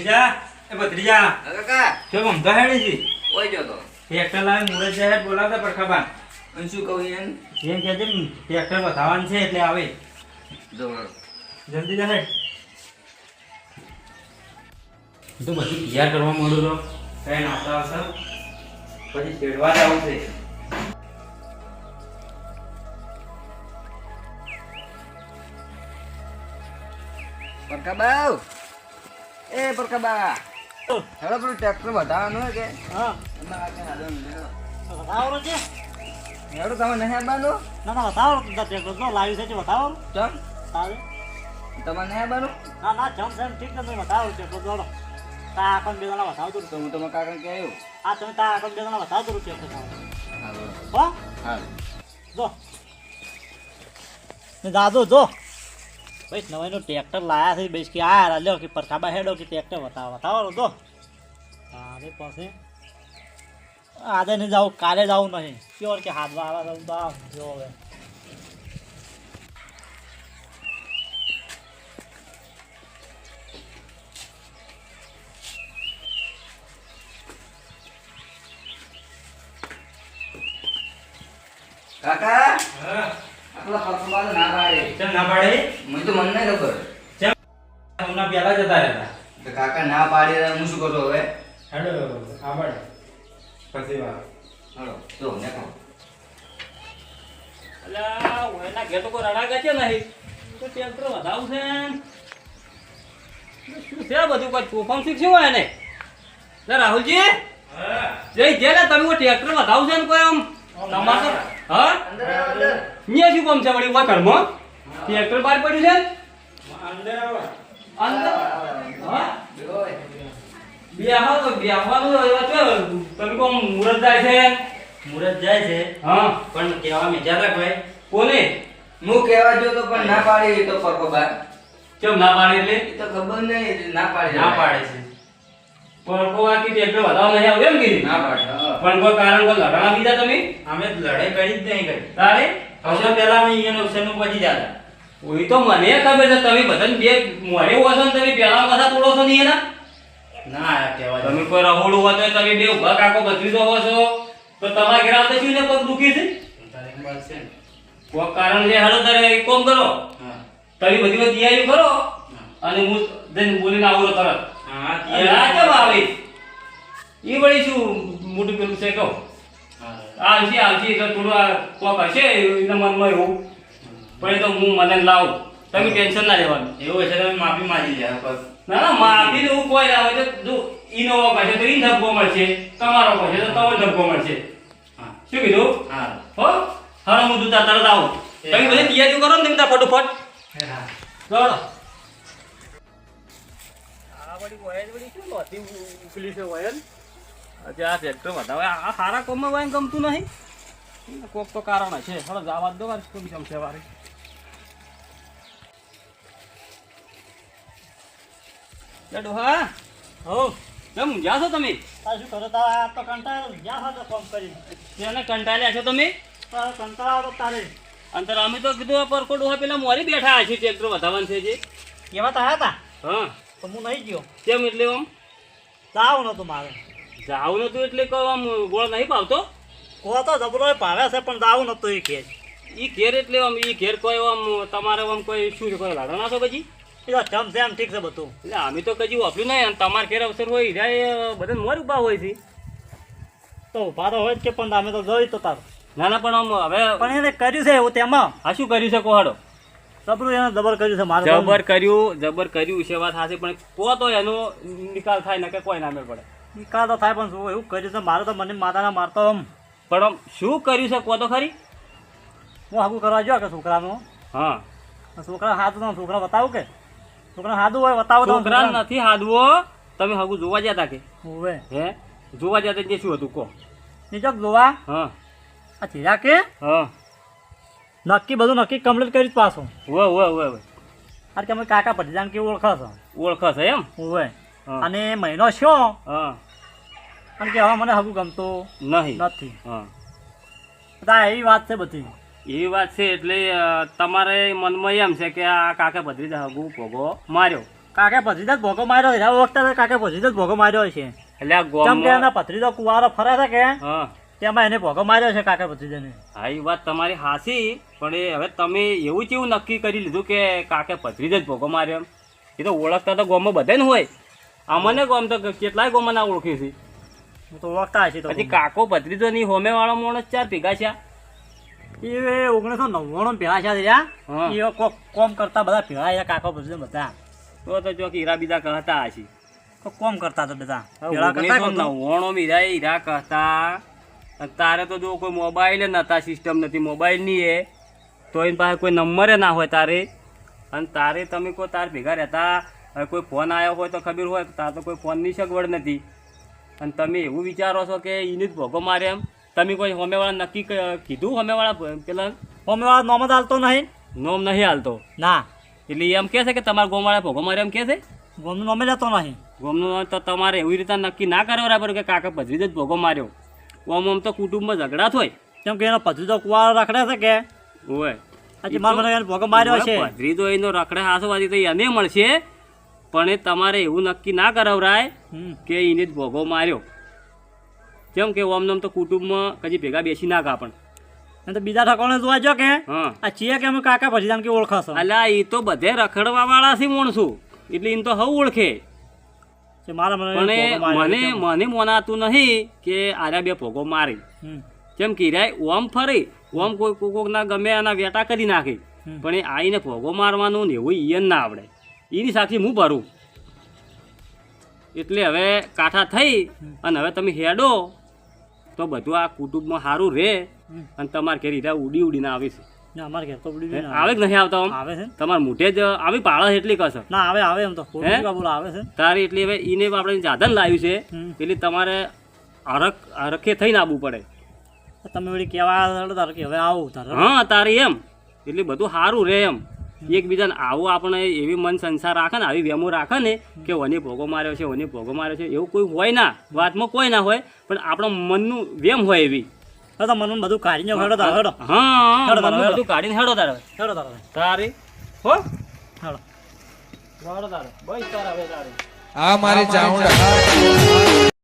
ભત્રીજા એ ભત્રીજા કાકા કેમ ઊંઘતો હેડી છી ઓય જો તો ટ્રેક્ટર લાવી મુરત જાહેર બોલાવતા પરખાબા અને શું કહું એમ કે છે ટ્રેક્ટર વધાવવાનું છે એટલે આવે જો જલ્દી જાહે તો બધું તૈયાર કરવા માંડું તો કઈ નાસ્તા આવશે પછી છેડવા જ આવશે પરકાબા એ પરકાબા હેડો પેલું ટ્રેક્ટર વધારવાનું હોય કે હા એમાં આગળ હાલવાનું લેવો. બતાવો છે હેડો તમે નહીં આવવાનું ના ના બતાવો ટ્રેક્ટર નો લાવી છે બતાવો ચમ તારે તમારે નહીં આવવાનું ના ના જમ છે ઠીક નથી બતાવો ટ્રેક્ટર દોડો તા આકન બે જણા બતાવતો તો હું તમારા કાકા કે આવ્યો આ તમે તા આકન બે જણા બતાવતો ટ્રેક્ટર હાલો હો હાલો જો ને દાદો જો ભાઈ નવાઈનો ટ્રેક્ટર લાયા છે બેસ કે આ લ્યો કે પરખાબા હેડો કે ટ્રેક્ટર બતાવો જો તારે પાસે આજે નહીં જાવ કાલે જાવું નહીં પ્યોર કે હાથમાં આવે તો આવ જો હવે કાકા હા આપણા પરકાબા ના પાડે કેમ ના પાડે મને તો મન નહીં ખબર હમણાં પહેલા જતા રહેતા તો કાકા ના પાડી રહ્યા હું શું કરું હવે હેડો આવડ પછી વાત હાલો જો દેખો અલ્યા ઓયના ઘેર તો કોઈ રડા ગચે નહીં તો ટ્રેક્ટર વધાવું છે શું છે બધું કોઈ તોફાન શીખશું હોય ને લે રાહુલજી હા જઈ જે ને તમે કોઈ ટ્રેક્ટર વધાવું છે ને કોઈ આમ તમારે હા અંદર આવો, અંદર અહીંયા શું કામ છે વળી ઉભા ઘરમાં ટ્રેક્ટર બહાર પડ્યું છે અંદર આવો અંદર હા બેહોય. બેહવાનું તમે કોમ મુરત જાય છે મુરત જાય છે હા પણ કહેવા મેજા રાખ ભાઈ કોને હું કહેવા જો તો પણ ના પાડી તો પરકાબા કેમ ના પાડે એટલે એ તો ખબર નહીં ના પાડી ના પાડે છે પણ કોઈ આખી ટ્રેક્ટર વધાવ નહીં આવે એમ કીધું ના પાડે હા. પણ કોઈ કારણ કોઈ લડાણા બીજા તમે અમે લડાઈ કરી જ નહીં કરી તારે હવે પહેલા અમે અહીંયા નુકસાનનું પછી જતા ઓય તો મને ખબર છે તમે બધાને બે મોરે હો છો ને તમે પેલા પાછા તોડો છો નહીં એના ના કહેવા તમે કોઈ રહોડું હોય તો તમે બે ઉભા કાકો બત્રીસો હો છો તો તમારા ઘેર આવતા શું ને પગ દુખી છે તારે મળશે ને કોઈ કારણ છે હાલો તારે એક કામ કરો હા તમે બધી તૈયારી કરો અને હું જઈને બોલીને આવું તરત હા આ કેમ આવે એ વળી શું મોટું પેલું છે કહો આવશે એટલે થોડું આ કોક હશે એના મનમાં એવું પણ એ તો હું મને લાવું તમે ટેન્શન ના લેવાનું એવું છે તમે માફી માંગી લે બસ ના ના માફી એવું કોઈ ના હોય તો જો ઈનો કહેશે તો ઈ ધબકો મળશે તમારો કહેશે તો તમારો ધબકો મળશે હા શું કીધું હા હો હવે હું તું તરત આવું તમે બધી તૈયારી કરો ને તમે ફટોફટ હા ચાલો આ બડી વયલ બડી શું લોતી ઉકલી છે વયલ આજે આ ટ્રેક્ટર વધાવે આ સારા કોમમાં વાય ગમતું નહીં કોક તો કારણ છે હવે જવા દો વાર કોમ જમશે વારે ડોહા હો કેમ ઊંઝા છો તમે આ શું કરો તારે આ તો કંટાળો જ્યાં હોય તો ફોન કરી તેને કંટાળ્યા છો તમે તારે કંટાળો તો તારે અંતર અમે તો કીધું આ પરકો ડોહા પેલા મોરી બેઠા છે ટ્રેક્ટર વધાવવાનું છે જે કેવા તો હતા હા તો હું નહીં ગયો કેમ એટલે આમ જાવ નતું મારે જાવું નતું એટલે કહો આમ ગોળ નહીં પાવતો કો તો જબરો ભાવે છે પણ જાવ નતું એ કે ઈ ઘેર એટલે આમ ઈ ઘેર કોઈ આમ તમારે આમ કોઈ શું છે કોઈ લાડો નાખો પછી એ તો જમ જેમ ઠીક છે બધું એટલે અમે તો કદી વાપર્યું નહીં અને તમારે ઘેર અવસર હોય જાય બધા મોર ઉભા હોય છે તો ઉભા તો હોય જ કે પણ અમે તો જોઈ તો તાર ના ના પણ આમ હવે પણ એને કર્યું છે એવું તેમાં આ શું કર્યું છે કોહાડો જબરું એને જબર કર્યું છે મારે જબર કર્યું છે વાત હાશે પણ કો તો એનો નિકાલ થાય ને કે કોઈ ના મેળ પડે નિકાલ તો થાય પણ શું એવું કર્યું છે મારે તો મને માતાના મારતો આમ પણ આમ શું કર્યું છે કો તો ખરી હું આગું કરવા ગયો કે છોકરાનું હા છોકરા હાથ તો છોકરા બતાવું કે છોકરા હાથું હોય બતાવો તો છોકરા નથી હાદવો તમે હગું જોવા ગયા તા કે હોવે હે જોવા ગયા તા જે શું હતું કો નીચક જોવા હા આ ચીરા કે હા નક્કી બધું નક્કી કમ્પ્લીટ કરી જ પાછું હોય અરે કે અમે કાકા ભટીજાને કેવું ઓળખો છો ઓળખો છે એમ હોવે હા. અને મહિનો શું હા અને કે હવે મને હગું ગમતું નહીં નથી હા બધા એવી વાત છે બધી એવી વાત છે એટલે તમારે મનમાં એમ છે કે આ કાકા ભત્રીજા હગું ભોગો માર્યો કાકે ભત્રીજા જ ભોગો માર્યો છે વખતે કાકે ભત્રીજો જ ભોગો માર્યો છે એટલે આ કેમ કે ગોમમાં એના ભત્રીજો કુવારો ફરે છે કે હા તેમાં એને ભોગો માર્યો છે કાકે ભત્રીજાને. હા એ વાત તમારી હાચી પણ એ હવે તમે એવું કેવું નક્કી કરી લીધું કે કાકે ભત્રીજો જ ભોગો માર્યો એમ? એ તો ઓળખતા તો ગોમમાં બધાને હોય. અમને ગોમ તો કેટલાય ગોમાં ના ઓળખી છે. હું તો ઓળખતા હશે તો પછી કાકો ભત્રીજો ની હોમે વાળો માણસ ચાર ભેગા છે. એ 1999 ભેળા છે રહ્યા. હા. એ કોમ કરતા બધા ભેળા છે કાકો ભત્રીજો બધા તો ચોક હીરા બીજા કહતા હશે. કોમ કરતા હતા બધા ભેળા કરતા કોમ. 1999 હીરા કહતા. અને તારે તો જો કોઈ મોબાઈલ નતા, સિસ્ટમ નથી, મોબાઈલ નહીં એ તો એની પાસે કોઈ નંબરે ના હોય તારે. અને તારે તમે કોઈ તાર ભેગા રહેતા, હવે કોઈ ફોન આવ્યો હોય તો ખબર હોય, તાર તો કોઈ ફોનની સગવડ નથી. અને તમે એવું વિચારો છો કે એને જ ભોગો મારે એમ? તમે કોઈ હોમેવાળા નક્કી કીધું? હોમેવાળા પેલા હોમેવાળા નોમ જ હાલતો નહીં. નોમ નહીં હાલતો ના એટલે એમ કહે છે કે તમારા ગોમવાળા ભોગો મારે એમ કહે છે? ગોમનું નોમે લેતો નહીં. ગોમનું નામ તો તમારે એવી રીતે નક્કી ના કરવા બરાબર કે કાકા ભત્રીજો જ ભોગો માર્યો. આમ તો કુટુંબમાં ઝઘડા થાય. કેમ કે એનો ભત્રીજો કુવારો રખડે છે કે ઓય હજી મારા મને એને ભોગો માર્યો છે. ભત્રીજો એનો રખડે હાસવાથી તો એને મળશે, પણ એ તમારે એવું નક્કી ના કરાવરાય કે એને જ ભોગો માર્યો. કેમ કે આમ તો કુટુંબમાં કદી ભેગા બેસી ના કા. પણ અને તો બીજા ઠકોણે જોવા જો કે હા આ છીએ કે અમે કાકા ભત્રીજાને કે ઓળખાશો. અલ્યા એ તો બધે રખડવા વાળા છે માણસો, એટલે એને તો હવ ઓળખે. કે મારા મને પણ ભોગો માર્યો મને છે. મને મોનાતું નહીં કે આર્યા બે ભોગો મારી. હમ. કેમ કે ઓમ ફરી ઓમ કોઈ કોક ના ગમે એના વેટા કરી નાખે, પણ એ આવીને ભોગો મારવાનું ને એવું ઈયન ના આવડે. એની સાક્ષી હું ભરું. એટલે હવે કાંઠા થઈ અને હવે તમે હેડો તો બધું આ કુટુંબમાં સારું રહે. અને તમારે ઘેર હીરા ઉડીને આવે છે. ના અમારે ઘેર તો બળી ગયું ને. આવે કે નહીં આવતા? આમ આવે છે તમારે મોઢે જ આવી પાળસ એટલી કશે ના આવે એમ તો બોલો આવે છે. તારે એટલે હવે એને આપણે સાધન લાવ્યું છે, એટલે તમારે હરખે થઈને આવવું પડે. તમે વળી કહેવા તારે કે હવે આવું તારે. હા તારે એમ એટલે બધું સારું રહે એમ. એકબીજાને આવું આપણે એવી મન સંસાર રાખે ને, આવી વેમો રાખે ને કે વને ભોગો માર્યો છે, વને ભોગો માર્યો છે, એવું કોઈ હોય ના. વાતમાં કોઈ ના હોય, પણ આપણો મનનું વેમ હોય એવી. તો મને બધું કાઢીને હેડો તારે હેડો. હા હેડો તારે, મનનું હેડો. બધું કાઢીને હેડો તારે. હેડો તારે તારે હો હેડો. હેડો તારે બસ તારે હવે તારે આ મારી ચાઉંડા